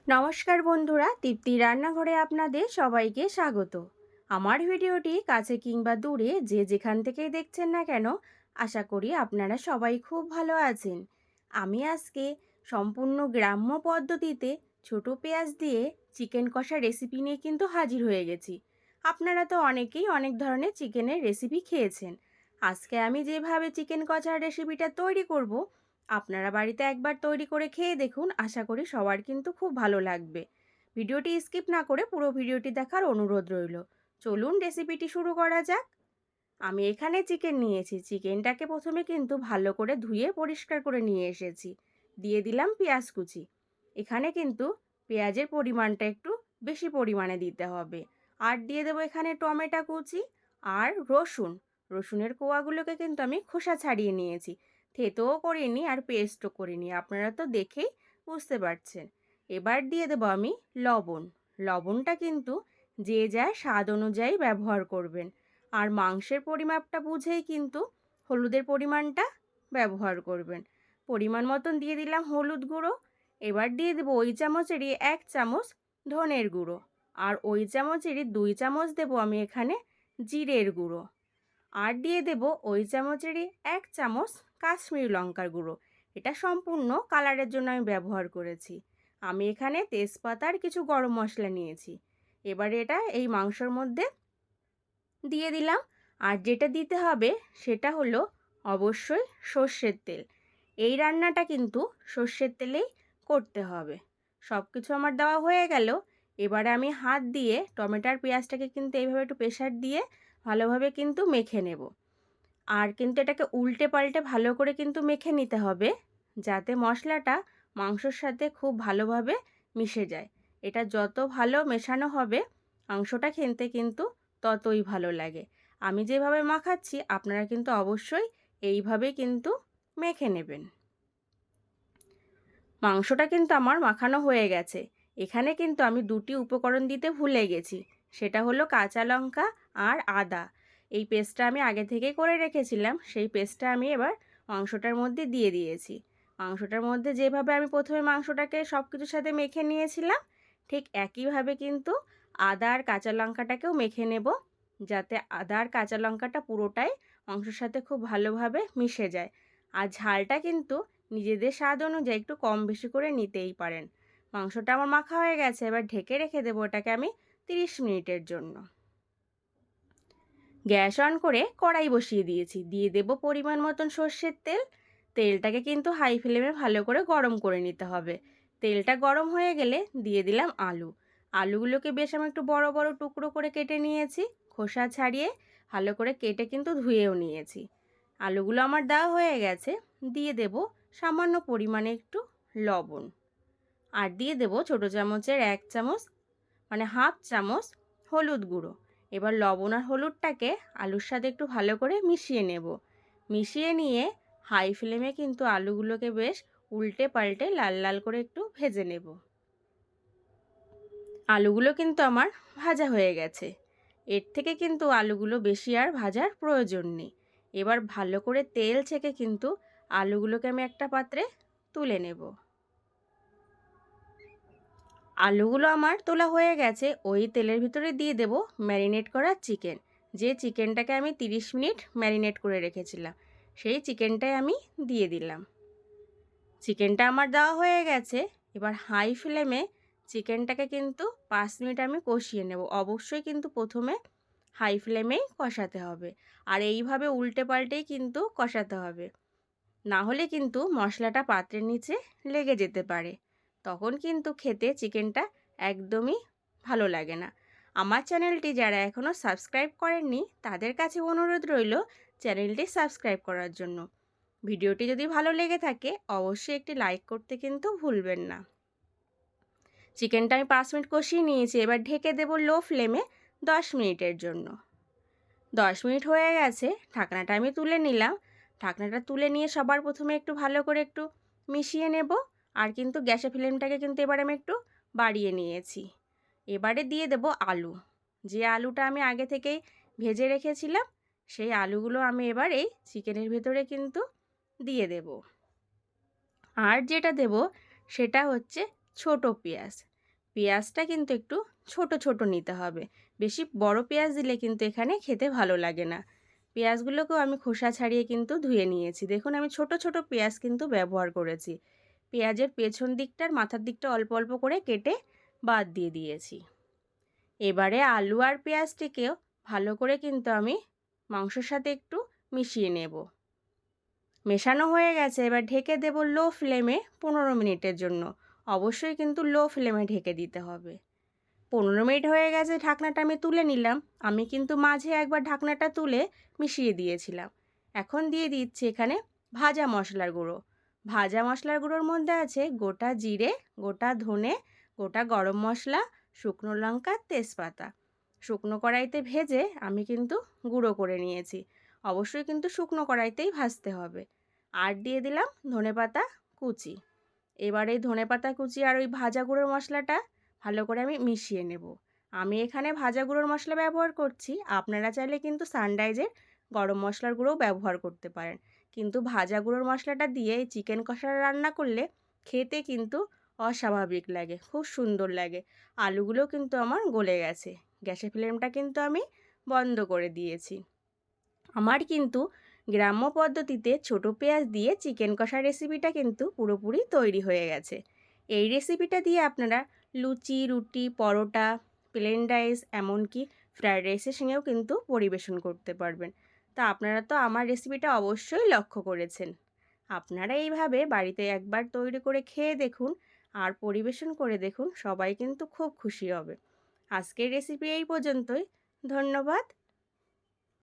নমস্কার বন্ধুরা, তৃপ্তি রান্নাঘরে আপনাদের সবাইকে স্বাগত। আমার ভিডিওটি কাছে কিংবা দূরে যে যেখান থেকেই দেখছেন না কেন, আশা করি আপনারা সবাই খুব ভালো আছেন। আমি আজকে সম্পূর্ণ গ্রাম্য পদ্ধতিতে ছোট পেঁয়াজ দিয়ে চিকেন কষা রেসিপি নিয়ে কিন্তু হাজির হয়ে গেছি। আপনারা তো অনেকেই অনেক ধরনের চিকেনের রেসিপি খেয়েছেন। আজকে আমি যেভাবে চিকেন কষার রেসিপিটা তৈরি করব, আপনারা বাড়িতে একবার তৈরি করে খেয়ে দেখুন, আশা করি সবার কিন্তু খুব ভালো লাগবে। ভিডিওটি স্কিপ না করে পুরো ভিডিওটি দেখার অনুরোধ রইল। চলুন রেসিপিটি শুরু করা যাক। আমি এখানে চিকেন নিয়েছি। চিকেনটাকে প্রথমে কিন্তু ভালো করে ধুয়ে পরিষ্কার করে নিয়ে এসেছি। দিয়ে দিলাম পেঁয়াজ কুচি। এখানে কিন্তু পেঁয়াজের পরিমাণটা একটু বেশি পরিমাণে দিতে হবে। আর দিয়ে দেবো এখানে টমেটো কুচি আর রসুনের কোয়াগুলোকে কিন্তু আমি খোসা ছাড়িয়ে নিয়েছি। থেঁতোও করিনি আর পেস্টও করিনি, আপনারা তো দেখেই বুঝতে পারছেন। এবার দিয়ে দেবো আমি লবণটা কিন্তু যে যার স্বাদ অনুযায়ী ব্যবহার করবেন। আর মাংসের পরিমাপটা বুঝেই কিন্তু হলুদের পরিমাণটা ব্যবহার করবেন। পরিমাণ মতন দিয়ে দিলাম হলুদ গুঁড়ো। এবার দিয়ে দেবো ওই চামচেরই 1 চামচ ধনের গুঁড়ো। আর ওই চামচেরই 2 চামচ দেবো আমি এখানে জিরের গুঁড়ো। আর দিয়ে দেব ওই চামচেরই 1 চামচ কাশ্মীরি লঙ্কার গুঁড়ো। এটা সম্পূর্ণ কালারের জন্য আমি ব্যবহার করেছি। আমি এখানে তেজপাতা আর কিছু গরম মশলা নিয়েছি। এবারে এটা এই মাংসর মধ্যে দিয়ে দিলাম। আর যেটা দিতে হবে সেটা হলো অবশ্যই সর্ষের তেল। এই রান্নাটা কিন্তু সর্ষের তেলেই করতে হবে। সব কিছু আমার দেওয়া হয়ে গেল। এবারে আমি হাত দিয়ে টমেটোর পেঁয়াজটাকে কিন্তু এইভাবে একটু প্রেসার দিয়ে ভালোভাবে কিন্তু মেখে নেব। আর কিন্তু এটাকে উল্টে পাল্টে ভালো করে কিন্তু মেখে নিতে হবে, যাতে মশলাটা মাংসর সাথে খুব ভালোভাবে মিশে যায়। এটা যত ভালো মেশানো হবে মাংসটা খেতে কিন্তু ততই ভালো লাগে। আমি যেভাবে মাখাচ্ছি আপনারা কিন্তু অবশ্যই এইভাবেই কিন্তু মেখে নেবেন। মাংসটা কিন্তু আমার মাখানো হয়ে গেছে। এখানে কিন্তু আমি দুটি উপকরণ দিতে ভুলে গেছি। সেটা হলো কাঁচা লঙ্কা আর আদা। এই পেস্টটা আমি আগে থেকেই করে রেখেছিলাম। সেই পেস্টটা আমি এবার মাংসটার মধ্যে দিয়ে দিয়েছি। মাংসটার মধ্যে যেভাবে আমি প্রথমে মাংসটাকে সব কিছুর সাথে মেখে নিয়েছিলাম, ঠিক একইভাবে কিন্তু আদা আর কাঁচা লঙ্কাটাকেও মেখে নেব, যাতে আদা আর কাঁচা লঙ্কাটা পুরোটাই মাংসের সাথে খুব ভালোভাবে মিশে যায়। আর ঝালটা কিন্তু নিজেদের স্বাদ অনুযায়ী একটু কম বেশি করে নিতেই পারেন। মাংসটা আমার মাখা হয়ে গেছে। এবার ঢেকে রেখে দেবো ওটাকে আমি 30 মিনিটের জন্য। গ্যাস অন করে কড়াই বসিয়ে দিয়েছি। দিয়ে দেব পরিমাণ মতন সর্ষের তেল। তেলটাকে কিন্তু হাই ফ্লেমে ভালো করে গরম করে নিতে হবে। তেলটা গরম হয়ে গেলে দিয়ে দিলাম আলুগুলোকে বেশ আমি একটু বড় বড় টুকরো করে কেটে নিয়েছি। খোসা ছাড়িয়ে ভালো করে কেটে কিন্তু ধুয়েও নিয়েছি। আলুগুলো আমার দেওয়া হয়ে গেছে। দিয়ে দেব সামান্য পরিমাণে একটু লবণ। আর দিয়ে দেব ছোটো চামচের 1 চামচ, মানে হাফ চামচ হলুদ গুঁড়ো। এবার লবণ আর হলুদটাকে আলুর সাথে একটু ভালো করে মিশিয়ে নেব। মিশিয়ে নিয়ে হাই ফ্লেমে কিন্তু আলুগুলোকে বেশ উল্টে পাল্টে লাল লাল করে একটু ভেজে নেব। আলুগুলো কিন্তু আমার ভাজা হয়ে গেছে। এর থেকে কিন্তু আলুগুলো বেশি আর ভাজার প্রয়োজন নেই। এবার ভালো করে তেল ছেঁকে কিন্তু আলুগুলোকে আমি একটা পাত্রে তুলে নেব। আলুগুলো আমার তোলা হয়ে গেছে। ওই তেলের ভিতরে দিয়ে দেব ম্যারিনেট করা চিকেন। যে চিকেনটাকে আমি 30 মিনিট ম্যারিনেট করে রেখেছিলাম, সেই চিকেনটাই আমি দিয়ে দিলাম। চিকেনটা আমার দেওয়া হয়ে গেছে। এবার হাই ফ্লেমে চিকেনটাকে কিন্তু 5 মিনিট আমি কষিয়ে নেব। অবশ্যই কিন্তু প্রথমে হাই ফ্লেমেই কষাতে হবে। আর এইভাবে উল্টে পাল্টেই কিন্তু কষাতে হবে। না হলে কিন্তু মশলাটা পাত্রের নিচে লেগে যেতে পারে। তখন কিন্তু খেতে চিকেনটা একদমই ভালো লাগে না। আমার চ্যানেলটি যারা এখনও সাবস্ক্রাইব করেননি তাদের কাছে অনুরোধ রইল চ্যানেলটি সাবস্ক্রাইব করার জন্য। ভিডিওটি যদি ভালো লেগে থাকে অবশ্যই একটি লাইক করতে কিন্তু ভুলবেন না। চিকেনটা আমি 5 মিনিট কষিয়ে নিয়েছি। এবার ঢেকে দেব লো ফ্লেমে 10 মিনিটের জন্য। 10 মিনিট হয়ে গেছে। ঢাকনাটা আমি তুলে নিলাম। ঢাকনাটা তুলে নিয়ে সবার প্রথমে একটু ভালো করে একটু মিশিয়ে নেব। আর কিন্তু গ্যাসের ফ্লেমটাকে কিন্তু এবার আমি একটু বাড়িয়ে নিয়েছি। এবারে দিয়ে দেব আলু। যে আলুটা আমি আগে থেকেই ভেজে রেখেছিলাম, সেই আলুগুলো আমি এবার এই চিকেনের ভেতরে কিন্তু দিয়ে দেব। আর যেটা দেব সেটা হচ্ছে ছোট পেঁয়াজ। পেঁয়াজটা কিন্তু একটু ছোট ছোট নিতে হবে, বেশি বড় পেঁয়াজ দিলে কিন্তু এখানে খেতে ভালো লাগে না। পেঁয়াজগুলোকেও আমি খোসা ছাড়িয়ে কিন্তু ধুয়ে নিয়েছি। দেখুন আমি ছোট ছোট পেঁয়াজ কিন্তু ব্যবহার করেছি। পেঁয়াজের পেছন দিকটার মাথার দিকটা অল্প অল্প করে কেটে বাদ দিয়ে দিয়েছি। এবারে আলু আর পেঁয়াজটিকেও ভালো করে কিন্তু আমি মাংসর সাথে একটু মিশিয়ে নেব। মেশানো হয়ে গেছে, এবার ঢেকে দেব লো ফ্লেমে 15 মিনিটের জন্য। অবশ্যই কিন্তু লো ফ্লেমে ঢেকে দিতে হবে। 15 মিনিট হয়ে গেছে, ঢাকনাটা আমি তুলে নিলাম। আমি কিন্তু মাঝে একবার ঢাকনাটা তুলে মিশিয়ে দিয়েছিলাম। এখন দিয়ে দিচ্ছি এখানে ভাজা মশলার গুঁড়ো। ভাজা মশলার গুঁড়োর মধ্যে আছে গোটা জিরে, গোটা ধনে, গোটা গরম মশলা, শুকনো লঙ্কা, তেজপাতা। শুকনো কড়াইতে ভেজে আমি কিন্তু গুঁড়ো করে নিয়েছি। অবশ্যই কিন্তু শুকনো কড়াইতেই ভাজতে হবে। আর দিয়ে দিলাম ধনেপাতা কুচি। এবার এই ধনেপাতা কুচি আর ওই ভাজা গুঁড়োর মশলাটা ভালো করে আমি মিশিয়ে নেব। আমি এখানে ভাজা গুঁড়োর মশলা ব্যবহার করছি, আপনারা চাইলে কিন্তু সানরাইজের গরম মশলার গুঁড়োও ব্যবহার করতে পারেন। কিন্তু ভাজা গুঁড়োর মশলাটা দিয়ে এই চিকেন কষা রান্না করলে খেতে কিন্তু অস্বাভাবিক লাগে, খুব সুন্দর লাগে। আলুগুলো কিন্তু আমার গলে গেছে। গ্যাসের ফ্লেমটা কিন্তু আমি বন্ধ করে দিয়েছি। আমার কিন্তু গ্রাম্য পদ্ধতিতে ছোট পেঁয়াজ দিয়ে চিকেন কষা রেসিপিটা কিন্তু পুরোপুরি তৈরি হয়ে গেছে। এই রেসিপিটা দিয়ে আপনারা লুচি, রুটি, পরোটা, প্লেন রাইস, এমনকি ফ্রায়েড রাইসের সঙ্গেও কিন্তু পরিবেশন করতে পারবেন। তা আপনারা তো আমার রেসিপিটা অবশ্যই লক্ষ্য করেছেন। আপনারা এইভাবে বাড়িতে একবার তৈরি করে খেয়ে দেখুন আর পরিবেশন করে দেখুন, সবাই কিন্তু খুব খুশি হবে। আজকের রেসিপি এই পর্যন্তই। ধন্যবাদ।